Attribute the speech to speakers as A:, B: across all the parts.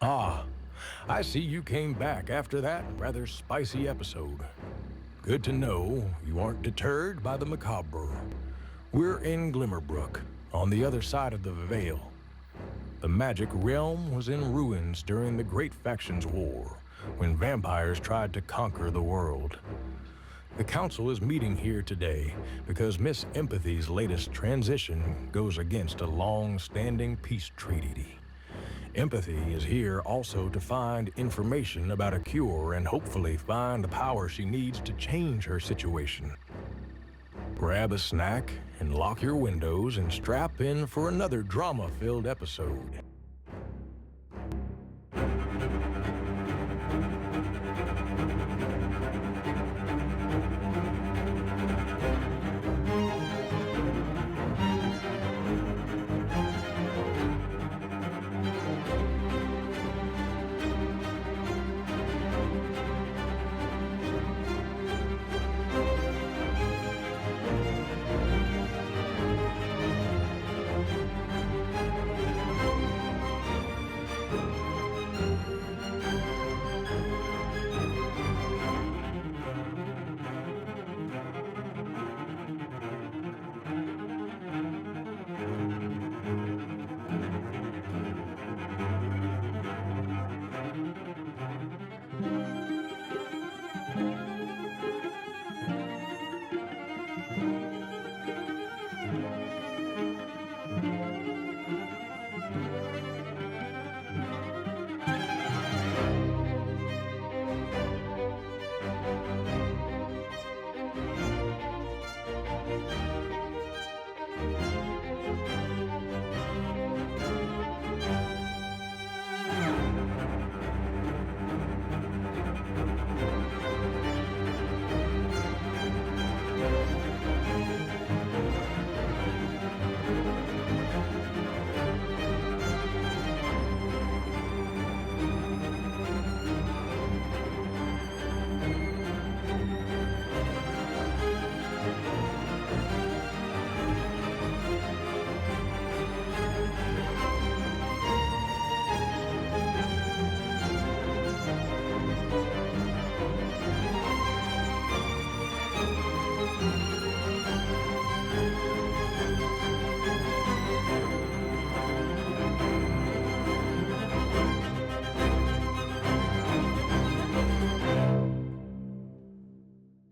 A: Ah, I see you came back after that rather spicy episode. Good to know you aren't deterred by the macabre. We're in Glimmerbrook, on the other side of the Veil. The magic realm was in ruins during the Great Factions War, when vampires tried to conquer the world. The Council is meeting here today because Miss Empathy's latest transition goes against a long-standing peace treaty. Empathy is here also to find information about a cure and hopefully find the power she needs to change her situation. Grab a snack and lock your windows and strap in for another drama-filled episode.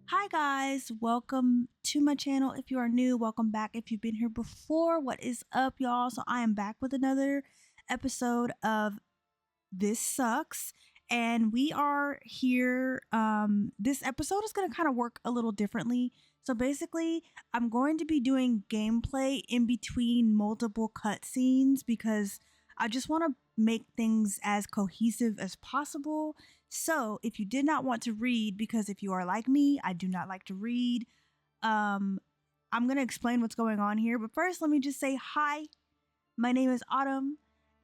B: Hi guys, welcome to my channel. If you are new, welcome back. If you've been here before, what is up y'all? So I am back with another episode of This Sucks, and we are here. This episode is going to kind of work a little differently. So basically, I'm going to be doing gameplay in between multiple cutscenes because I just want to make things as cohesive as possible. So if you did not want to read, because if you are like me, I do not like to read, I'm going to explain what's going on here. But first, let me just say hi. My name is Autumn,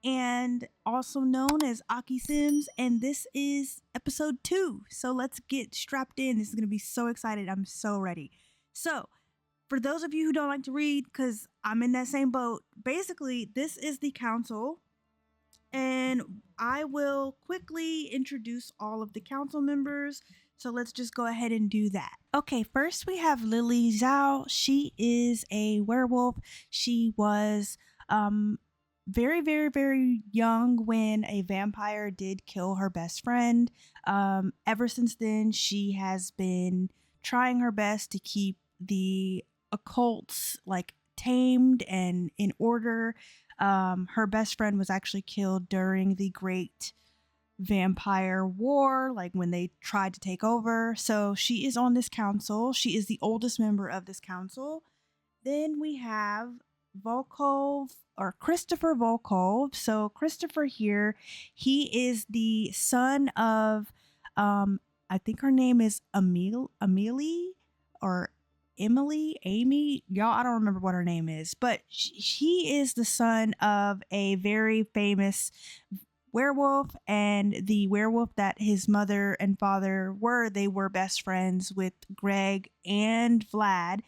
B: and also known as akiisims, and this is episode 2. So let's get strapped in. This is going to be so excited. I'm so ready. So for those of you who don't like to read, because I'm in that same boat, basically this is the council, and I will quickly introduce all of the council members. So let's just go ahead and do that. Okay, first we have Lily Zhao. She is a werewolf. She was very, very, very young when a vampire did kill her best friend. Ever since then, she has been trying her best to keep the occults like tamed and in order. Her best friend was actually killed during the Great Vampire War, like when they tried to take over. So she is on this council. She is the oldest member of this council. Then we have Volkov, or Christopher Volkov. So Christopher here, he is the son of, I think her name is Amelie or Emily, Amy, y'all, I don't remember what her name is, but he is the son of a very famous werewolf, and the werewolf that his mother and father were, they were best friends with Greg and Vlad.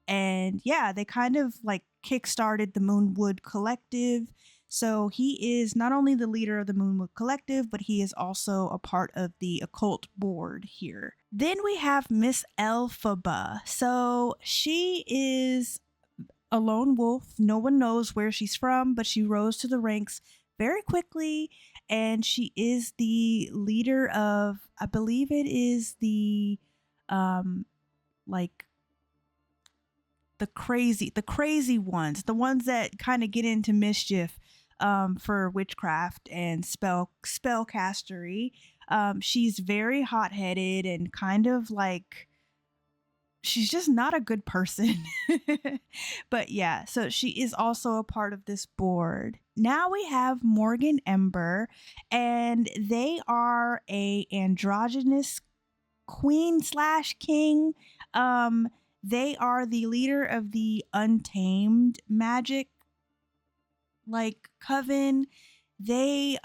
B: And yeah, they kind of like kickstarted the Moonwood Collective. So he is not only the leader of the Moonwood Collective, but he is also a part of the occult board here. Then we have Miss Elphaba. So she is a lone wolf. No one knows where she's from, but she rose to the ranks very quickly, and she is the leader of, I believe it is the like the crazy ones, the ones that kind of get into mischief for witchcraft and spellcastery. She's very hot-headed and kind of like, she's just not a good person. But yeah, so she is also a part of this board. Now we have Morgan Ember, and they are a androgynous queen slash king. They are the leader of the Untamed Magic like coven. They're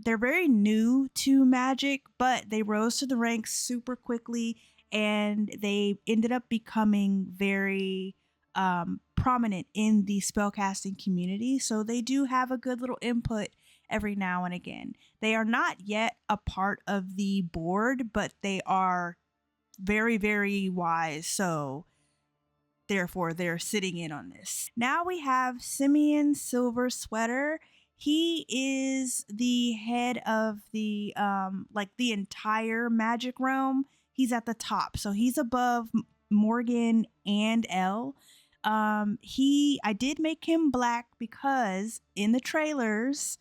B: very new to magic, but they rose to the ranks super quickly, and they ended up becoming very prominent in the spellcasting community. So they do have a good little input every now and again. They are not yet a part of the board, but they are very, very wise. So therefore, they're sitting in on this. Now we have Simeon Silver Sweater. He is the head of the like the entire magic realm. He's at the top, so he's above Morgan and Elle. I did make him black because in the trailers,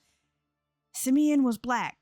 B: Simeon was black,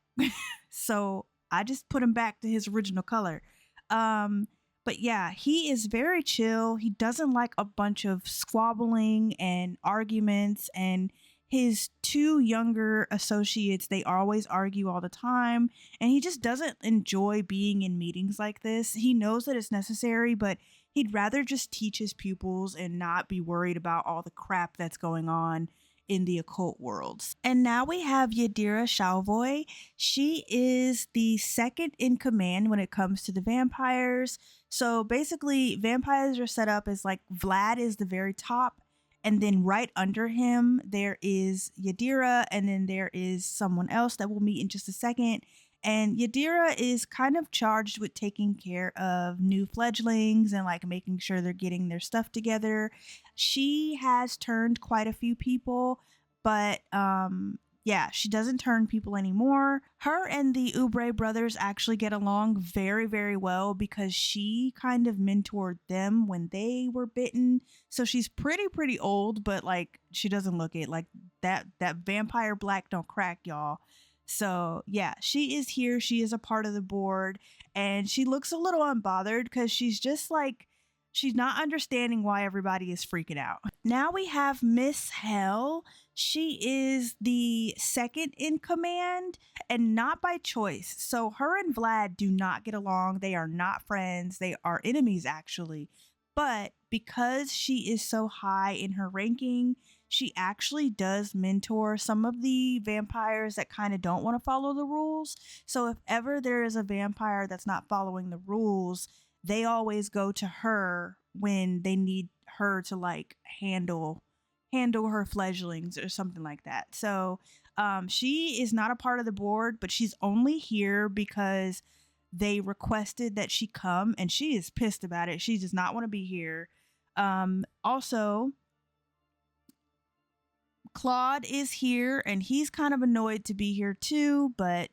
B: so I just put him back to his original color. But yeah, he is very chill. He doesn't like a bunch of squabbling and arguments, and his two younger associates, they always argue all the time, and he just doesn't enjoy being in meetings like this. He knows that it's necessary, but he'd rather just teach his pupils and not be worried about all the crap that's going on in the occult worlds. And now we have Yadira Shalvoy. She is the second in command when it comes to the vampires. So basically, vampires are set up as like Vlad is the very top, and then right under him there is Yadira, and then there is someone else that we'll meet in just a second. And Yadira is kind of charged with taking care of new fledglings and like making sure they're getting their stuff together. She has turned quite a few people, but yeah, she doesn't turn people anymore. Her and the Oubre brothers actually get along very, very well because she kind of mentored them when they were bitten. So she's pretty old, but like she doesn't look it. Like that vampire black don't crack, y'all. So yeah, she is here. She is a part of the board, and she looks a little unbothered because she's just like, she's not understanding why everybody is freaking out. Now we have Miss Hell. She is the second in command, and not by choice. So her and Vlad do not get along. They are not friends. They are enemies, actually. But because she is so high in her ranking, she actually does mentor some of the vampires that kind of don't want to follow the rules. So if ever there is a vampire that's not following the rules, they always go to her when they need her to like handle her fledglings or something like that. So she is not a part of the board, but she's only here because they requested that she come, and she is pissed about it. She does not want to be here. Also, Claude is here, and he's kind of annoyed to be here too, but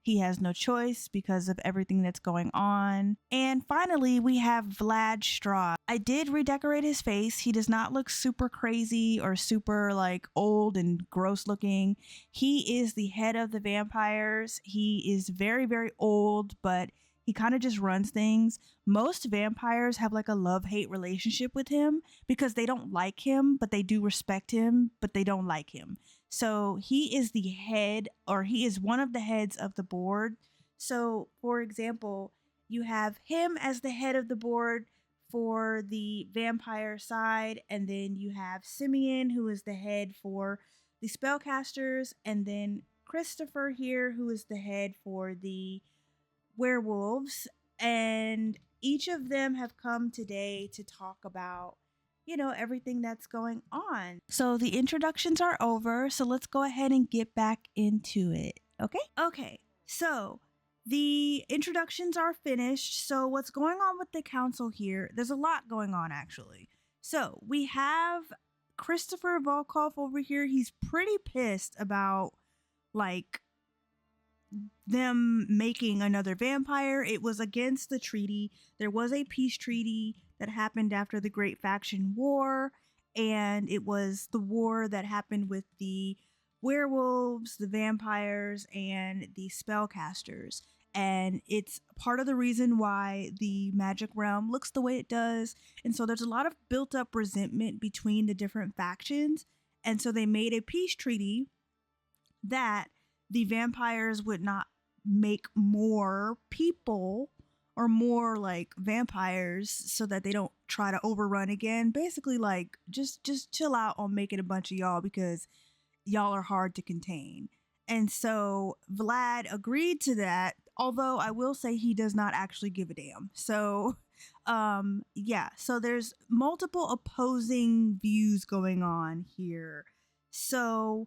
B: he has no choice because of everything that's going on. And finally, we have Vlad Strahd. I did redecorate his face. He does not look super crazy or super like old and gross looking. He is the head of the vampires. He is very, very old, but he kind of just runs things. Most vampires have like a love-hate relationship with him because they don't like him, but they do respect him, but they don't like him. So he is the head, or he is one of the heads of the board. So, for example, you have him as the head of the board for the vampire side, and then you have Simeon, who is the head for the spellcasters, and then Christopher here, who is the head for the werewolves. And each of them have come today to talk about, everything that's going on. So the introductions are over. So let's go ahead and get back into it. Okay? Okay. So the introductions are finished. So what's going on with the council here? There's a lot going on, actually. So we have Christopher Volkov over here. He's pretty pissed about, like, them making another vampire. It was against the treaty. There was a peace treaty that happened after the Great Faction War, and it was the war that happened with the werewolves, the vampires, and the spellcasters. And it's part of the reason why the magic realm looks the way it does. And so there's a lot of built up resentment between the different factions. And so they made a peace treaty that the vampires would not make more people or more like vampires so that they don't try to overrun again. Basically, like, just chill out on making a bunch of y'all because y'all are hard to contain. And so Vlad agreed to that, although I will say he does not actually give a damn. So yeah, so there's multiple opposing views going on here. So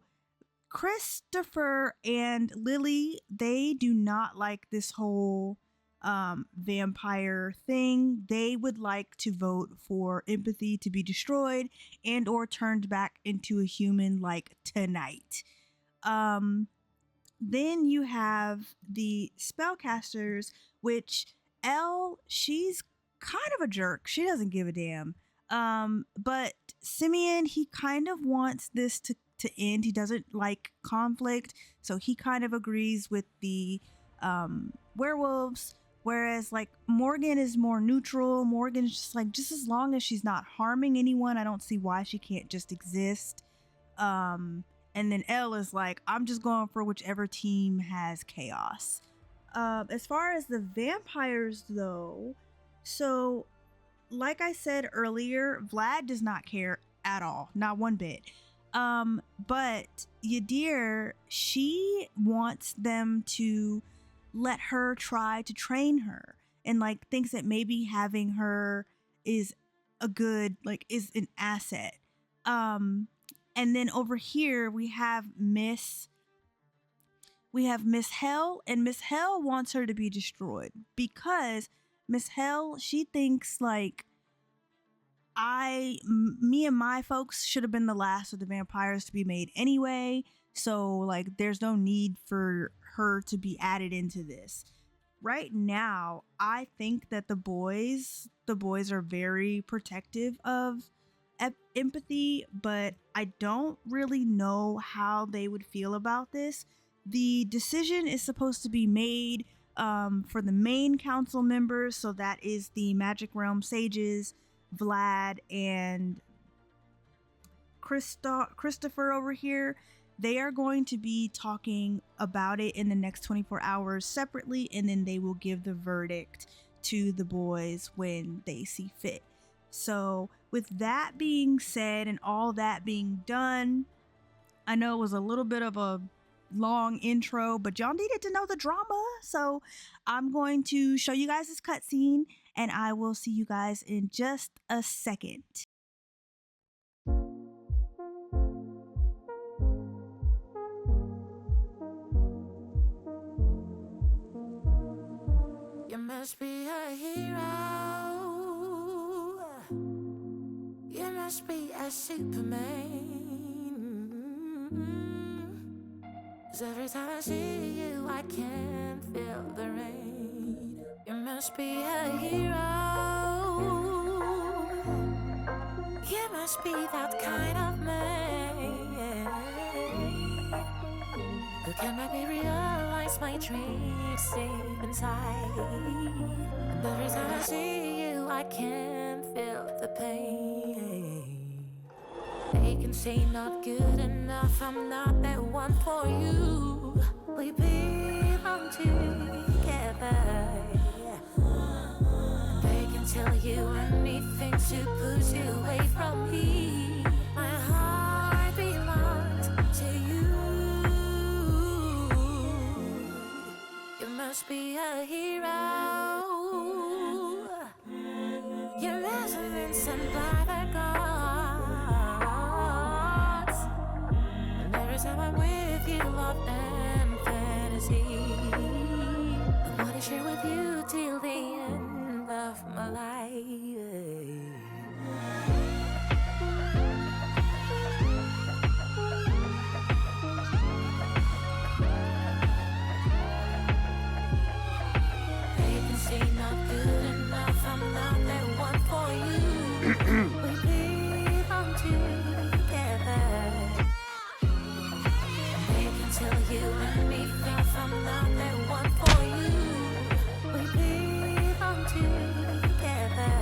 B: Christopher and Lily, they do not like this whole vampire thing. They would like to vote for empathy to be destroyed and or turned back into a human, like, tonight. Then you have the spellcasters, which Elle, she's kind of a jerk. She doesn't give a damn. But Simeon, he kind of wants this to end. He doesn't like conflict, so he kind of agrees with the werewolves, whereas, like, Morgan is more neutral. Morgan's just like, just as long as she's not harming anyone, I don't see why she can't just exist. And then Elle is like, I'm just going for whichever team has chaos. As far as the vampires, though, so like I said earlier, Vlad does not care at all, not one bit. But Yadir, she wants them to let her try to train her, and, like, thinks that maybe having her is a good, like, is an asset. And then over here we have Miss Hell, and Miss Hell wants her to be destroyed because Miss Hell, she thinks, like, me and my folks should have been the last of the vampires to be made anyway. So, like, there's no need for her to be added into this. Right now, I think that the boys are very protective of empathy, but I don't really know how they would feel about this. The decision is supposed to be made for the main council members, so that is the Magic Realm Sages, Vlad, and Christopher over here. They are going to be talking about it in the next 24 hours separately, and then they will give the verdict to the boys when they see fit. So with that being said and all that being done, I know it was a little bit of a long intro, but y'all needed to know the drama. So I'm going to show you guys this cutscene, and I will see you guys in just a second.
C: You must be a hero. You must be a Superman. 'Cause every time I see you, I can feel the rain. You must be a hero. You must be that kind of man who can make me realize my dreams deep inside. And every time I see you, I can feel the pain. They can say not good enough, I'm not that one for you. We belong together. They can tell you anything to push you away from me. My heart belongs to you. You must be a hero. You must have been sent by the gods. love and fantasy. I wanna share with you till the end of my life. They can say not good enough, I'm not that one for you. We belong together. They can tell you and me if I'm not that one for you. We belong together.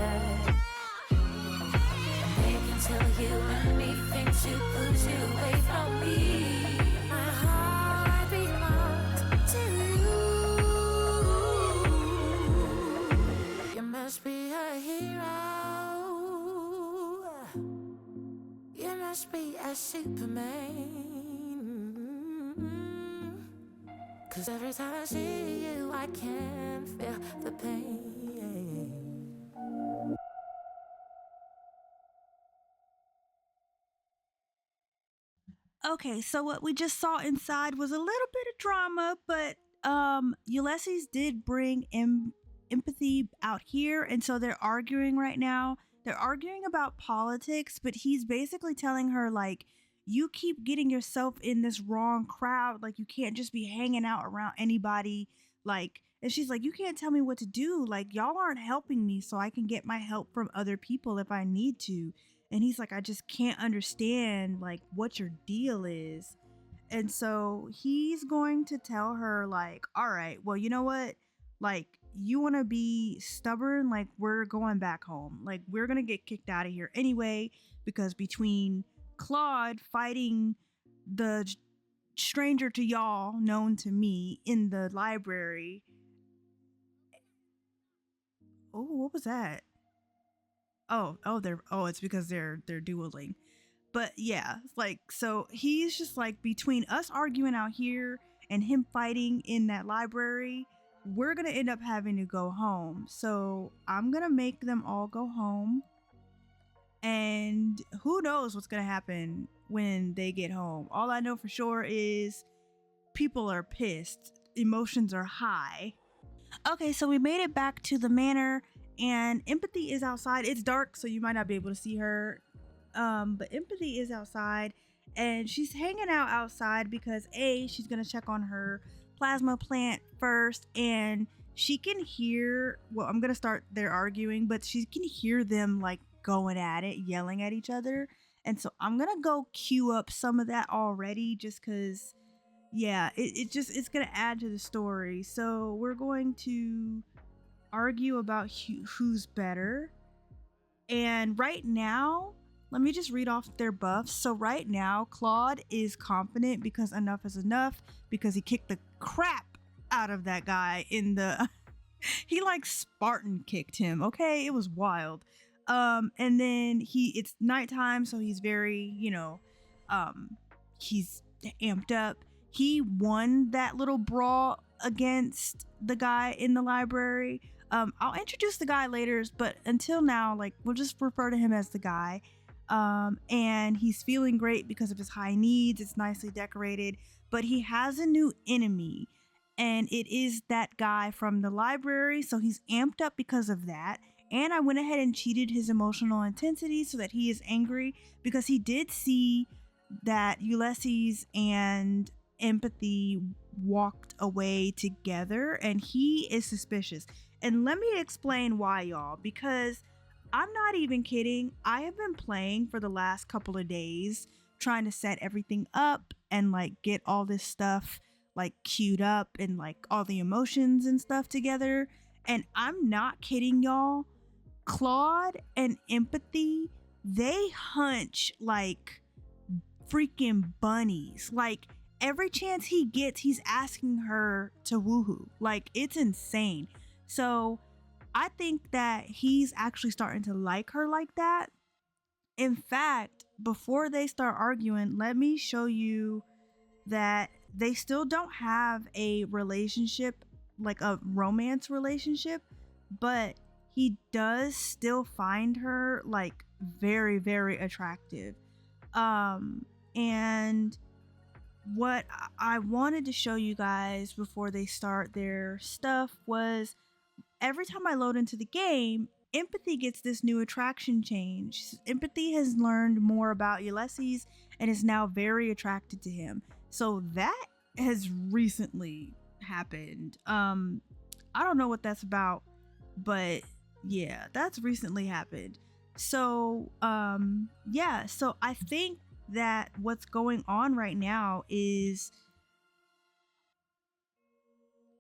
C: They can tell you and me things to push you away from me. My heart belongs to you. You must be a hero. You must be a Superman. 'Cause every time I see you, I can feel the pain.
B: Okay, so what we just saw inside was a little bit of drama, but Ulysses did bring empathy out here, and so they're arguing right now. They're arguing about politics, but he's basically telling her, like, you keep getting yourself in this wrong crowd, like you can't just be hanging out around anybody, like, and she's like, you can't tell me what to do, like y'all aren't helping me, so I can get my help from other people if I need to. And he's like, I just can't understand like what your deal is. And so he's going to tell her, like, all right, well, you know what? Like, you want to be stubborn? Like, we're going back home. Like, we're going to get kicked out of here anyway, because between Claude fighting the stranger to y'all, known to me, in the library. Oh, what was that? It's because they're dueling. But yeah, like, so he's just like, between us arguing out here and him fighting in that library, we're gonna end up having to go home. So I'm gonna make them all go home, and who knows what's gonna happen when they get home. All I know for sure is people are pissed, emotions are high. Okay, so we made it back to the manor, and Empathy is outside. It's dark, so you might not be able to see her. But Empathy is outside, and she's hanging out outside because she's gonna check on her plasma plant first, and she can hear, well, I'm gonna start there arguing, but she can hear them like going at it, yelling at each other. And so I'm gonna go queue up some of that already, just because, yeah, it's gonna add to the story. So we're going to argue about who's better. And right now, let me just read off their buffs. So right now, Claude is confident because enough is enough, because he kicked the crap out of that guy in the he like Spartan kicked him. Okay, it was wild. And then it's nighttime, so he's very, he's amped up. He won that little brawl against the guy in the library. I'll introduce the guy later, but until now, like, we'll just refer to him as the guy. And he's feeling great because of his high needs. It's nicely decorated, but he has a new enemy, and it is that guy from the library. So he's amped up because of that. And I went ahead and cheated his emotional intensity so that he is angry, because he did see that Ulysses and Empathy walked away together, and he is suspicious. And let me explain why, y'all, because I'm not even kidding. I have been playing for the last couple of days, trying to set everything up and like get all this stuff like queued up and like all the emotions and stuff together. And I'm not kidding, y'all. Claude and Empathy, they hunch like freaking bunnies. Like, every chance he gets, he's asking her to woohoo. Like, it's insane. So I think that he's actually starting to like her like that. In fact, before they start arguing, let me show you that they still don't have a relationship, like a romance relationship, but he does still find her like very, very attractive. And what I wanted to show you guys before they start their stuff was every time I load into the game, Empathy gets this new attraction change. Empathy has learned more about Ulysses and is now very attracted to him. So that has recently happened. I don't know what that's about, but yeah, that's recently happened. So yeah, so I think that what's going on right now is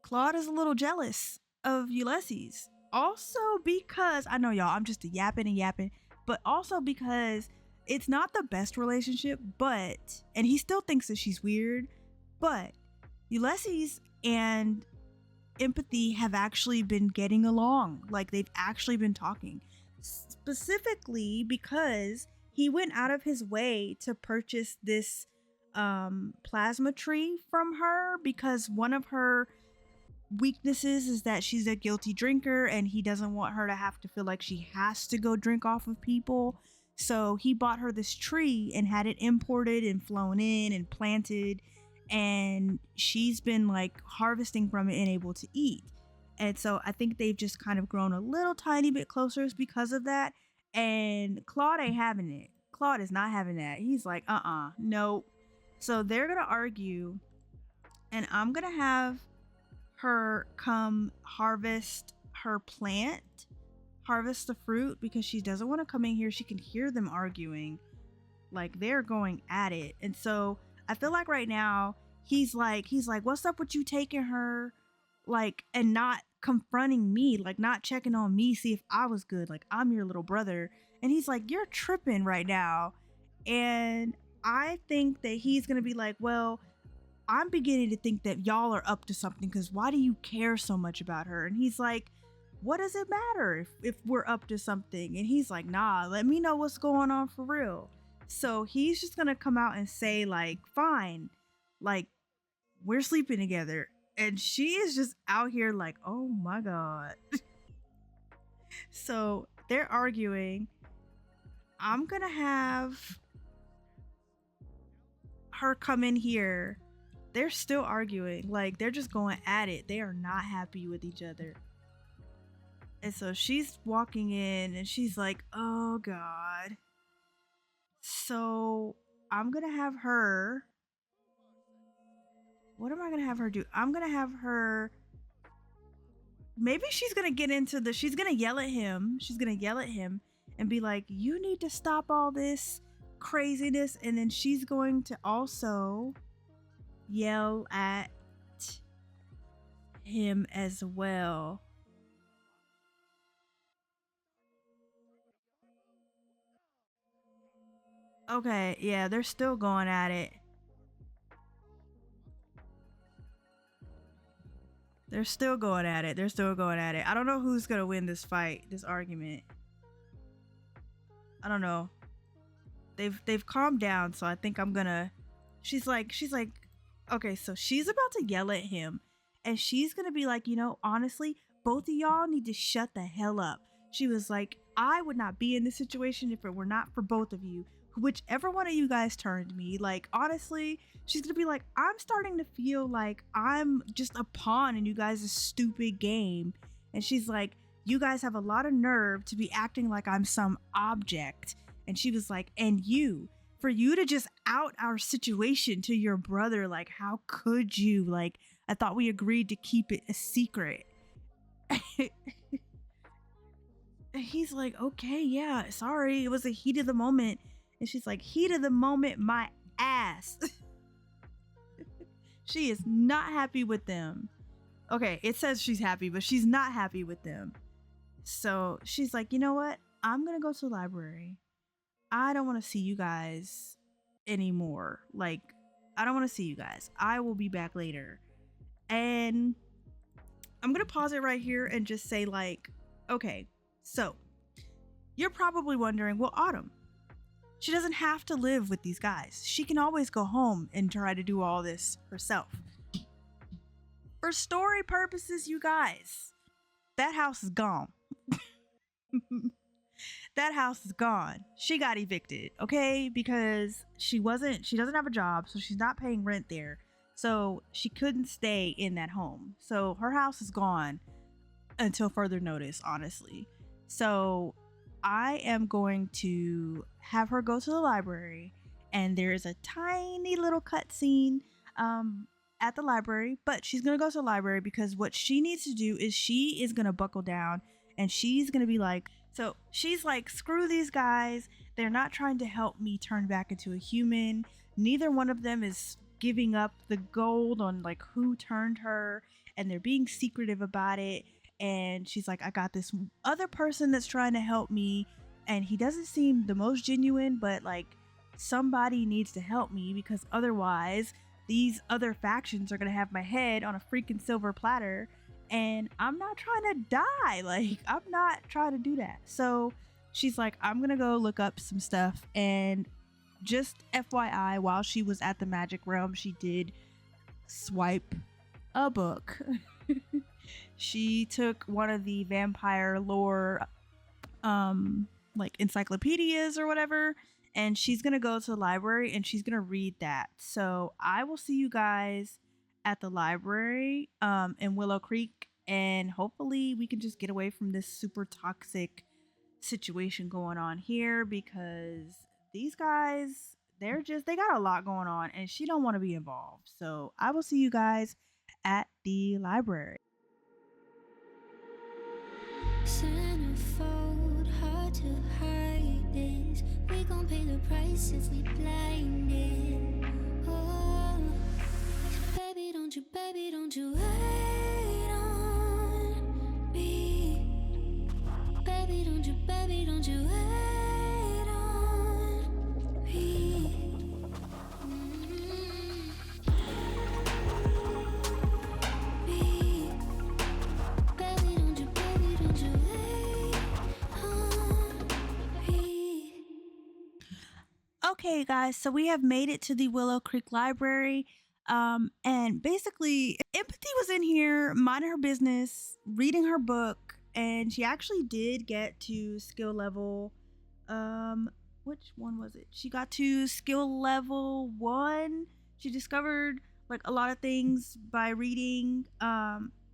B: Claude is a little jealous of Ulysses. Also because I know y'all, I'm just yapping and yapping, but also because it's not the best relationship, but and he still thinks that she's weird, but Ulysses and Empathy have actually been getting along. Like they've actually been talking. Specifically because he went out of his way to purchase this plasma tree from her because one of her weaknesses is that she's a guilty drinker and he doesn't want her to have to feel like she has to go drink off of people. So he bought her this tree and had it imported and flown in and planted, and she's been like harvesting from it and able to eat. And so I think they've just kind of grown a little tiny bit closer because of that. And Claude ain't having it. Claude is not having that. He's like, no. So they're gonna argue, and I'm gonna have her come harvest her plant, harvest the fruit, because she doesn't want to come in here. She can hear them arguing, like they're going at it. And so I feel like right now he's like what's up with you taking her, like, and not confronting me, like not checking on me, see if I was good, like I'm your little brother. And he's like, you're tripping right now. And I think that he's gonna be like, well, I'm beginning to think that y'all are up to something, because why do you care so much about her? And he's like, what does it matter if we're up to something? And he's like, nah, let me know what's going on for real. So he's just gonna come out and say like, fine, like we're sleeping together. And she is just out here like, oh my God. So they're arguing. I'm gonna have her come in here. They're still arguing, like they're just going at it. They are not happy with each other. And so she's walking in and she's like, oh God. So I'm gonna have her, what am I gonna have her do? I'm gonna have her, maybe she's gonna get into the, she's gonna yell at him. She's gonna yell at him and be like, you need to stop all this craziness. And then she's going to also yell at him as well. Okay, yeah, they're still going at it. They're still going at it. They're still going at it. I don't know who's gonna win this fight, this argument. I don't know. They've calmed down, so I think I'm gonna. She's like, okay, so she's about to yell at him, and she's gonna be like, you know, honestly, both of y'all need to shut the hell up. She was like, I would not be in this situation if it were not for both of you. Whichever one of you guys turned me, like, honestly, she's gonna be like, I'm starting to feel like I'm just a pawn in you guys' stupid game. And she's like, you guys have a lot of nerve to be acting like I'm some object. And she was like, and you, for you to just out our situation to your brother, like, how could you? Like, I thought we agreed to keep it a secret. And he's like, okay, yeah, sorry, it was a heat of the moment. And she's like, heat of the moment, my ass. She is not happy with them. Okay, it says she's happy, but she's not happy with them. So she's like, you know what? I'm gonna go to the library. I don't want to see you guys anymore. Like, I don't want to see you guys. I will be back later. And I'm gonna pause it right here and just say, like, okay, so you're probably wondering, well, Autumn, she doesn't have to live with these guys. She can always go home and try to do all this herself. For story purposes, you guys, that house is gone. that house is gone. She got evicted, okay? Because she doesn't have a job, so she's not paying rent there. So she couldn't stay in that home. So her house is gone until further notice, honestly. So I am going to have her go to the library, and there is a tiny little cutscene at the library, but she's gonna go to the library because what she needs to do is she is gonna buckle down, and she's gonna be like, so she's like, screw these guys. They're not trying to help me turn back into a human. Neither one of them is giving up the gold on like who turned her, and they're being secretive about it. And she's like, I got this other person that's trying to help me, and he doesn't seem the most genuine, but like somebody needs to help me because otherwise these other factions are gonna have my head on a freaking silver platter, and I'm not trying to die. Like, I'm not trying to do that. So she's like, I'm gonna go look up some stuff. And just FYI, while she was at the magic realm, she did swipe a book. She took one of the vampire lore like encyclopedias or whatever, and she's gonna go to the library and she's gonna read that. So I will see you guys at the library in Willow Creek, and hopefully we can just get away from this super toxic situation going on here, because these guys, they got a lot going on and she don't want to be involved. So I will see you guys at the library.
C: Centerfold, hard to hide this. We gon' pay the price if we blinded. Oh, baby, don't you wait on me. Baby, don't you wait on me.
B: Okay, guys, so we have made it to the Willow Creek Library. And basically, Empathy was in here minding her business, reading her book, and she actually did get to skill level. Which one was it? She got to skill level 1. She discovered like a lot of things by reading.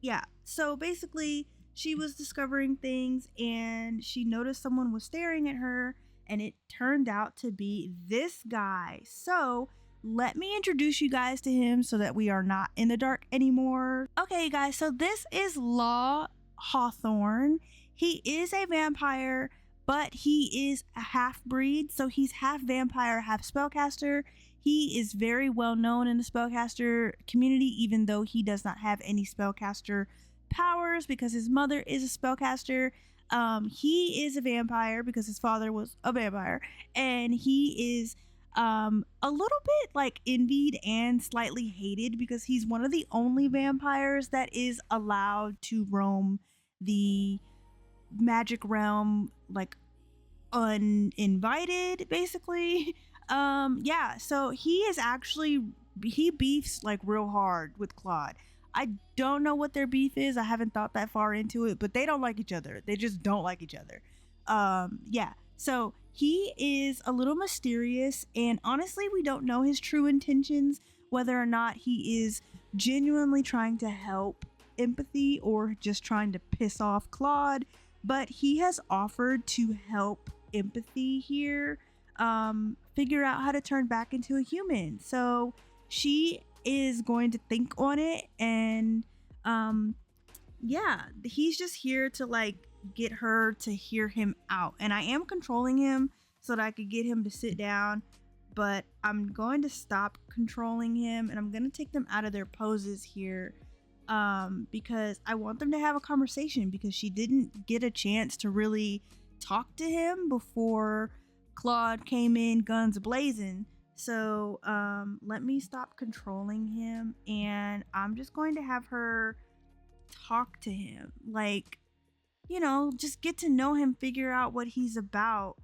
B: Yeah. So basically, she was discovering things, and she noticed someone was staring at her, and it turned out to be this guy. So let me introduce you guys to him so that we are not in the dark anymore. Okay, guys, so this is Law Hawthorne. He is a vampire, but he is a half-breed, so he's half vampire, half spellcaster. He is very well known in the spellcaster community, even though he does not have any spellcaster powers because his mother is a spellcaster. He is a vampire because his father was a vampire, and he is a little bit like envied and slightly hated because he's one of the only vampires that is allowed to roam the magic realm like uninvited, basically. Yeah, so he beefs like real hard with Claude. I don't know what their beef is. I haven't thought that far into it, but they don't like each other. They just don't like each other. Yeah. So he is a little mysterious, and honestly, we don't know his true intentions, whether or not he is genuinely trying to help Empathy or just trying to piss off Claude. But he has offered to help Empathy here figure out how to turn back into a human. So she is going to think on it, and yeah, he's just here to like get her to hear him out, and I am controlling him so that I could get him to sit down, but I'm going to stop controlling him, and I'm going to take them out of their poses here because I want them to have a conversation, because she didn't get a chance to really talk to him before Claude came in guns blazing. So let me stop controlling him, and I'm just going to have her talk to him, like, you know, just get to know him, figure out what he's about.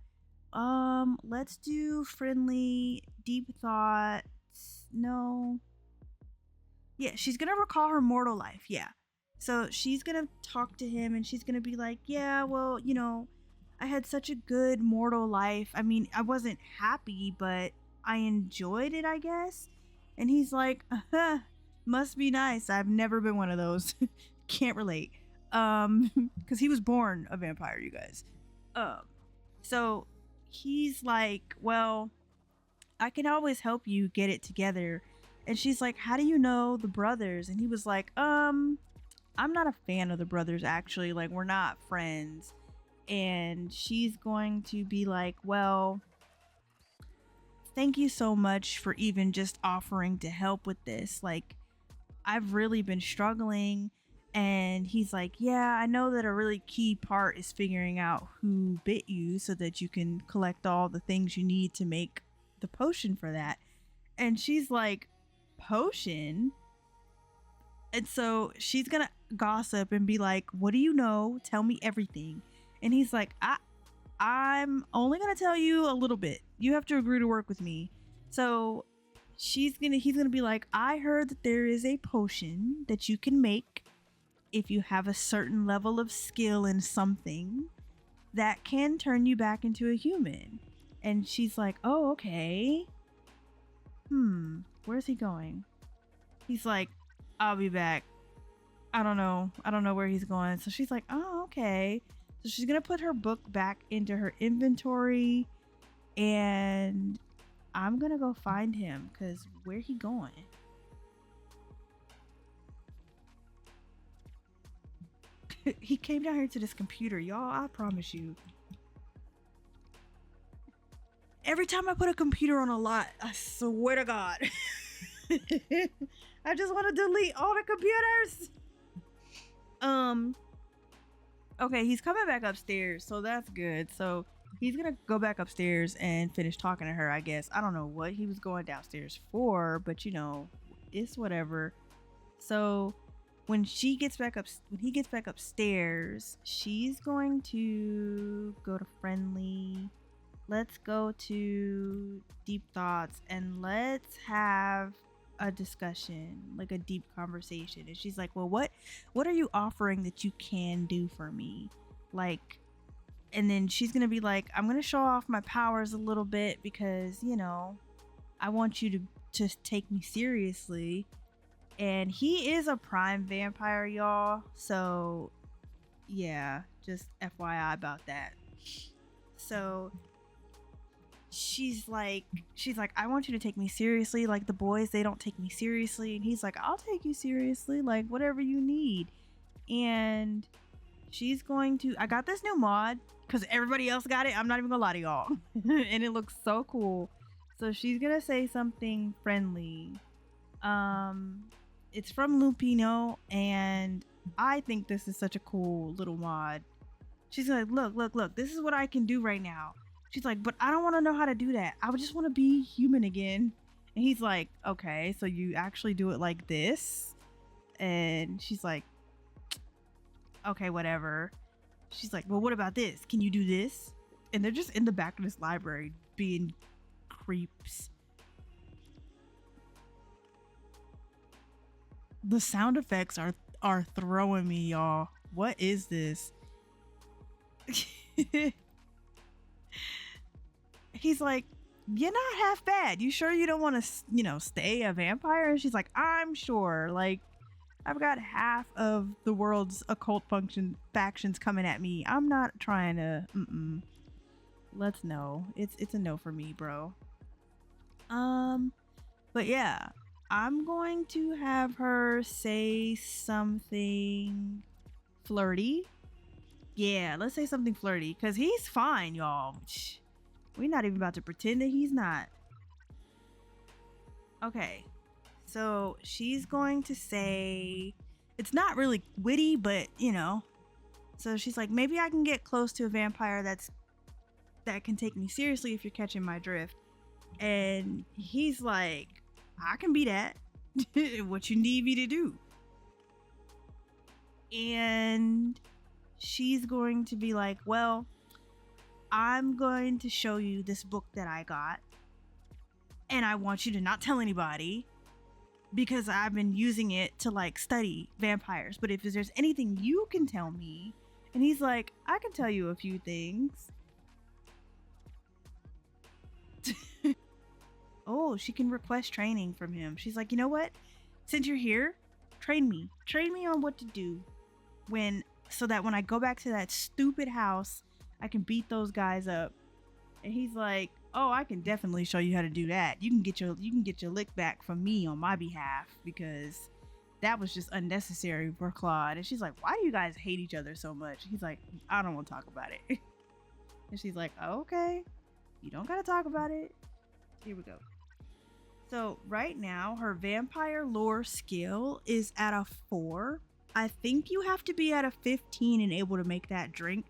B: Let's do friendly, deep thoughts. No. Yeah, she's gonna recall her mortal life. Yeah. So she's gonna talk to him, and she's gonna be like, yeah, well, you know, I had such a good mortal life. I mean, I wasn't happy, but I enjoyed it, I guess. And he's like, must be nice. I've never been one of those. Can't relate. Because he was born a vampire, you guys. So he's like, well, I can always help you get it together. And she's like, how do you know the brothers? And he was like, I'm not a fan of the brothers, actually. Like, we're not friends. And she's going to be like, well, thank you so much for even just offering to help with this. Like, I've really been struggling. And he's like, yeah, I know that a really key part is figuring out who bit you so that you can collect all the things you need to make the potion for that. And she's like, potion? And so she's gonna gossip and be like, what do you know? Tell me everything. And he's like, I'm only gonna tell you a little bit. You have to agree to work with me. So he's gonna be like, I heard that there is a potion that you can make if you have a certain level of skill in something that can turn you back into a human. And she's like, oh, okay. Where's he going? He's like, I'll be back. I don't know where he's going. So she's like, oh, okay. So she's gonna put her book back into her inventory, and I'm gonna go find him, because where he going? He came down here to this computer, y'all. I promise you. Every time I put a computer on a lot, I swear to God, I just want to delete all the computers. Okay, he's coming back upstairs, so that's good. So he's gonna go back upstairs and finish talking to her, I guess. I don't know what he was going downstairs for, but you know, it's whatever. So when he gets back upstairs, she's going to go to friendly. Let's go to deep thoughts and let's have a discussion, like a deep conversation. And she's like, well, what are you offering that you can do for me? Like, and then she's gonna be like, I'm gonna show off my powers a little bit because, you know, I want you to take me seriously. And he is a prime vampire, y'all. So yeah, just FYI about that. So she's like, I want you to take me seriously. Like, the boys, they don't take me seriously. And he's like, I'll take you seriously, like whatever you need. And she's going to, I got this new mod because everybody else got it. I'm not even gonna lie to y'all. And it looks so cool. So she's gonna say something friendly. It's from Lupino, and I think this is such a cool little mod. She's like, look, this is what I can do right now. She's like, but I don't want to know how to do that. I would just want to be human again. And he's like, okay, so you actually do it like this? And she's like, okay, whatever. She's like, well, what about this? Can you do this? And they're just in the back of this library being creeps. The sound effects are throwing me, y'all. What is this? He's like, you're not half bad. You sure you don't want to, you know, stay a vampire? And she's like, I'm sure. Like, I've got half of the world's occult factions coming at me. I'm not trying to. Let's no. It's a no for me, bro. But yeah, I'm going to have her say something flirty. Yeah, let's say something flirty, because he's fine, y'all. We're not even about to pretend that he's not. Okay, so she's going to say, it's not really witty, but you know. So she's like, maybe I can get close to a vampire that can take me seriously, if you're catching my drift. And he's like, I can be that. What you need me to do? And she's going to be like, well, I'm going to show you this book that I got, and I want you to not tell anybody, because I've been using it to like study vampires. But if there's anything you can tell me, And he's like, I can tell you a few things. Oh, she can request training from him. She's like, you know what? Since you're here, train me on what to do so that when I go back to that stupid house, I can beat those guys up. And he's like, oh, I can definitely show you how to do that. You can get your lick back from me on my behalf, because that was just unnecessary for Claude. And she's like, why do you guys hate each other so much? He's like, I don't want to talk about it. And she's like, oh, okay, you don't gotta talk about it. Here we go. So right now her vampire lore skill is at a 4. I think you have to be at a 15 and able to make that drink.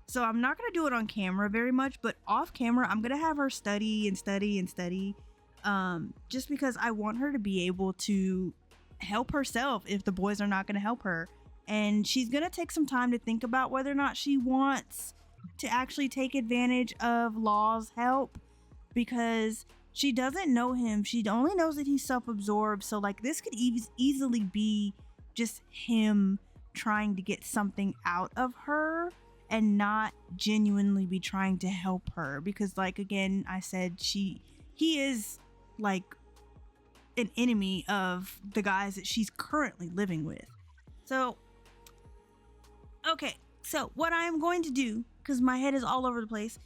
B: So I'm not going to do it on camera very much, but off camera, I'm going to have her study, just because I want her to be able to help herself if the boys are not going to help her. And she's going to take some time to think about whether or not she wants to actually take advantage of Law's help, because she doesn't know him. She only knows that he's self-absorbed. So like this could easily be just him trying to get something out of her and not genuinely be trying to help her, because like again I said, he is like an enemy of the guys that she's currently living with. So okay, so what I'm going to do, because my head is all over the place,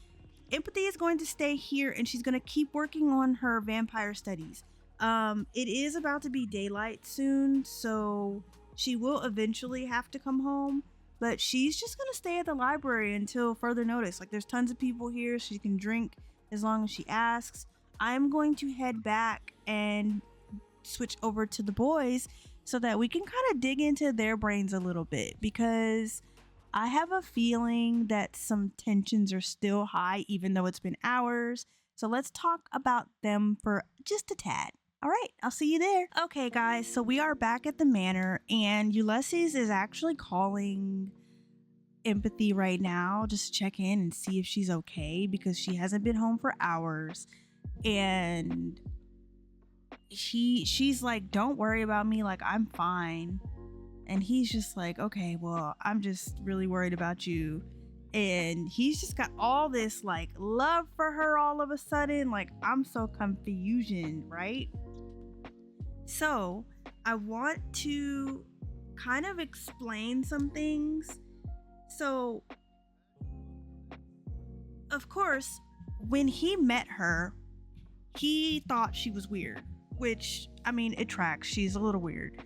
B: Empathy is going to stay here and she's going to keep working on her vampire studies. It is about to be daylight soon, so she will eventually have to come home, but she's just going to stay at the library until further notice. Like there's tons of people here. She can drink as long as she asks. I'm going to head back and switch over to the boys so that we can kind of dig into their brains a little bit, because I have a feeling that some tensions are still high, even though it's been hours. So let's talk about them for just a tad. All right, I'll see you there. Okay, guys, so we are back at the manor, and Ulysses is actually calling Empathy right now just to check in and see if she's okay, because she hasn't been home for hours. And she's like, don't worry about me, like I'm fine. And he's just like, okay, well, I'm just really worried about you. And he's just got all this like love for her all of a sudden. Like, I'm so confusion, right? So I want to kind of explain some things. So, of course, when he met her, he thought she was weird, which, I mean, it tracks. She's a little weird.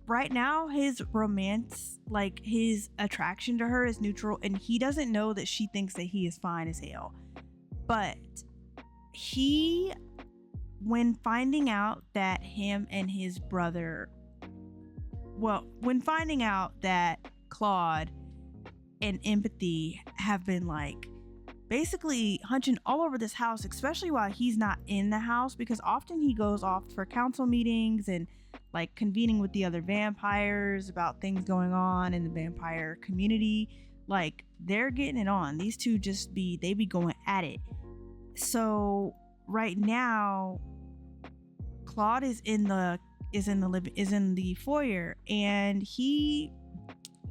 B: Right now, his romance, like his attraction to her is neutral, and he doesn't know that she thinks that he is fine as hell. But when finding out that him and his brother, when finding out that Claude and Empathy have been like basically hunching all over this house, especially while he's not in the house, because often he goes off for council meetings and like convening with the other vampires about things going on in the vampire community. Like they're getting it on. These two they be going at it. So right now, Claude is in the foyer, and he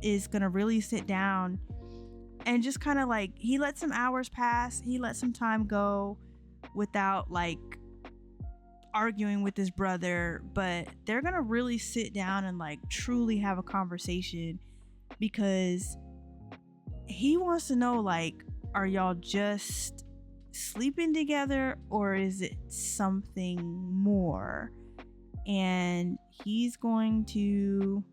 B: is gonna really sit down and just kind of like, he let some hours pass. He let some time go without like arguing with his brother, but they're gonna really sit down and like truly have a conversation, because he wants to know, like, are y'all just sleeping together or is it something more? And he's going to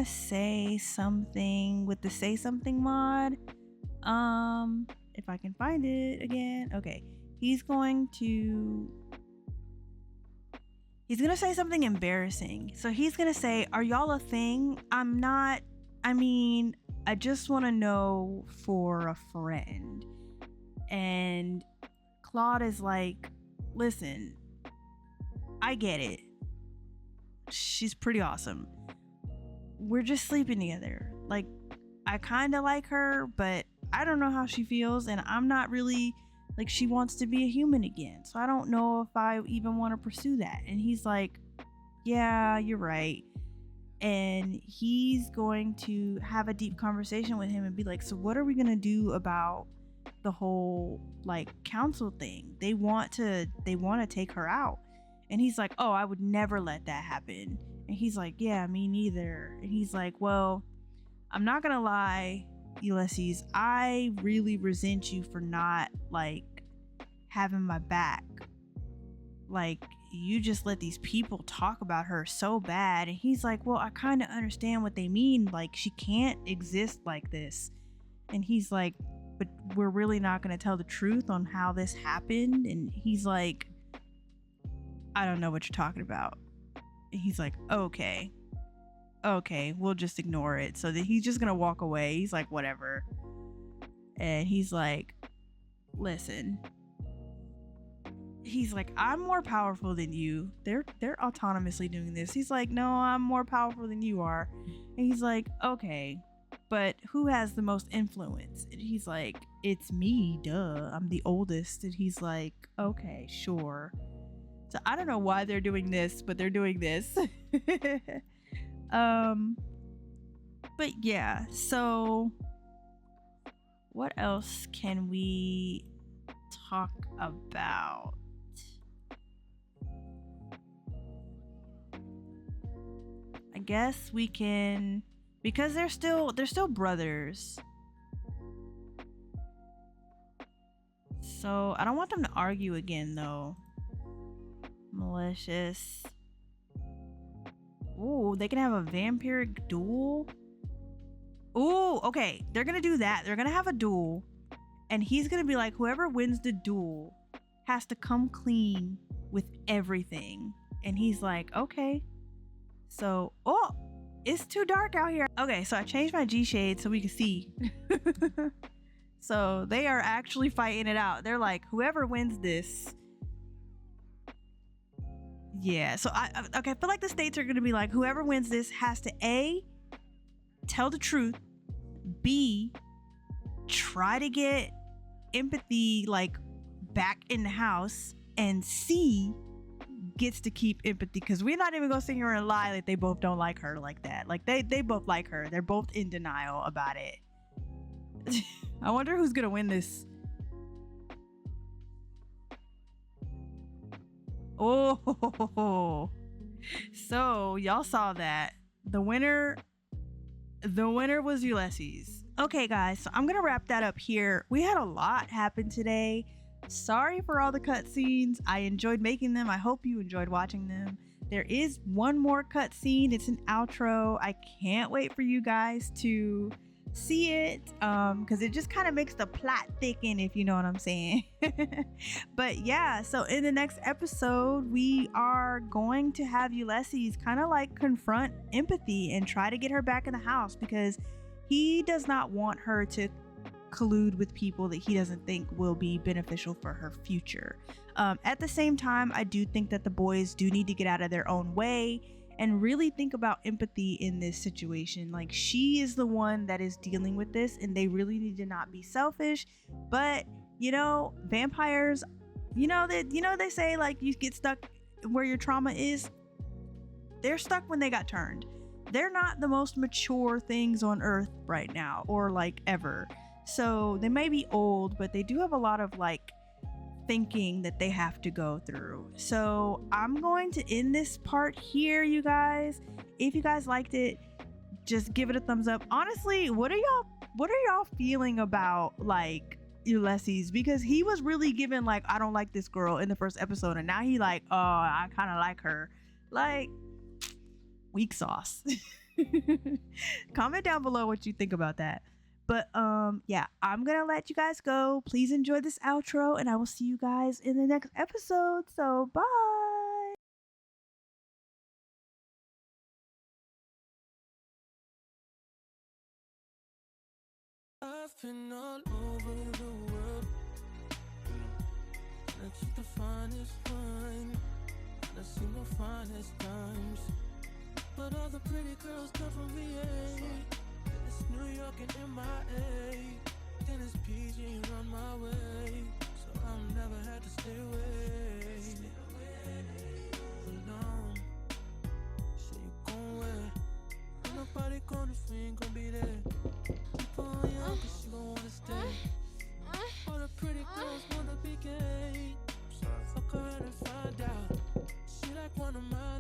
B: say something with the say something mod. If I can find it again. Okay. He's going to say something embarrassing. So he's going to say, are y'all a thing? I just want to know for a friend. And Claude is like, listen, I get it. She's pretty awesome. We're just sleeping together. Like, I kind of like her, but I don't know how she feels, and I'm not really like, she wants to be a human again, so I don't know if I even want to pursue that. And he's like, yeah, you're right. and he's going to have a deep conversation with him and be like, so what are we gonna do about the whole like council thing? They want to take her out. And he's like, oh, I would never let that happen. And he's like, yeah, me neither. And he's like, well, I'm not gonna lie, Ulysses, I really resent you for not like having my back. Like, you just let these people talk about her so bad. And he's like, well, I kind of understand what they mean. Like, she can't exist like this. And he's like, but we're really not going to tell the truth on how this happened. And he's like, I don't know what you're talking about. And he's like, okay, we'll just ignore it. So that he's just going to walk away. He's like, whatever. And he's like, listen. He's like, I'm more powerful than you. They're autonomously doing this. He's like, no, I'm more powerful than you are. And he's like, okay, but who has the most influence? And he's like, it's me, duh. I'm the oldest. And he's like, okay, sure. So I don't know why they're doing this, but they're doing this. But yeah, so what else can we talk about? I guess we can, because they're still brothers. So I don't want them to argue again though. Malicious. Ooh, they can have a vampiric duel. Ooh, okay. They're gonna do that. They're gonna have a duel. And he's gonna be like, whoever wins the duel has to come clean with everything. And he's like, okay. So, oh, it's too dark out here. Okay, so I changed my G shade so we can see. So they are actually fighting it out. They're like, whoever wins this. Yeah, so I feel like the states are gonna be like, whoever wins this has to A, tell the truth, B, try to get empathy like back in the house, and C, gets to keep empathy, because we're not even gonna sit here and lie that they both don't like her like that. Like they both like her. They're both in denial about it. I wonder who's gonna win this. Oh, so y'all saw that. The winner was Ulysses. Okay guys, so I'm gonna wrap that up here. We had a lot happen today. Sorry for all the cutscenes. I enjoyed making them. I hope you enjoyed watching them. There is one more cutscene. It's an outro. I can't wait for you guys to see it, because it just kind of makes the plot thicken, if you know what I'm saying. But yeah, so in the next episode, we are going to have Ulysses kind of like confront empathy and try to get her back in the house, because he does not want her to collude with people that he doesn't think will be beneficial for her future. At the same time, I do think that the boys do need to get out of their own way and really think about empathy in this situation. Like, she is the one that is dealing with this, and they really need to not be selfish. But you know, vampires, you know they say like you get stuck where your trauma is. They're stuck when they got turned. They're not the most mature things on earth right now, or like ever. So they may be old, but they do have a lot of like thinking that they have to go through. So I'm going to end this part here, you guys. If you guys liked it, just give it a thumbs up. Honestly, what are y'all feeling about like Ulysses? Because he was really giving like, I don't like this girl in the first episode, and now he like, oh, I kind of like her. Like, weak sauce. Comment down below what you think about that. But yeah, I'm gonna let you guys go. Please enjoy this outro, and I will see you guys in the next episode. So bye.
D: I've been all over the world. I took the finest wine, and I seen the finest times. But all the pretty girls come from VA. It's New York and MIA. Then it's PG run my way. So I'll never have to stay away. Alone. So you gon' wait. gonna if we ain't gonna be there. Keep on young, cause she gon' wanna stay. All the pretty girls wanna be gay. Fuck around and find out. She like one of my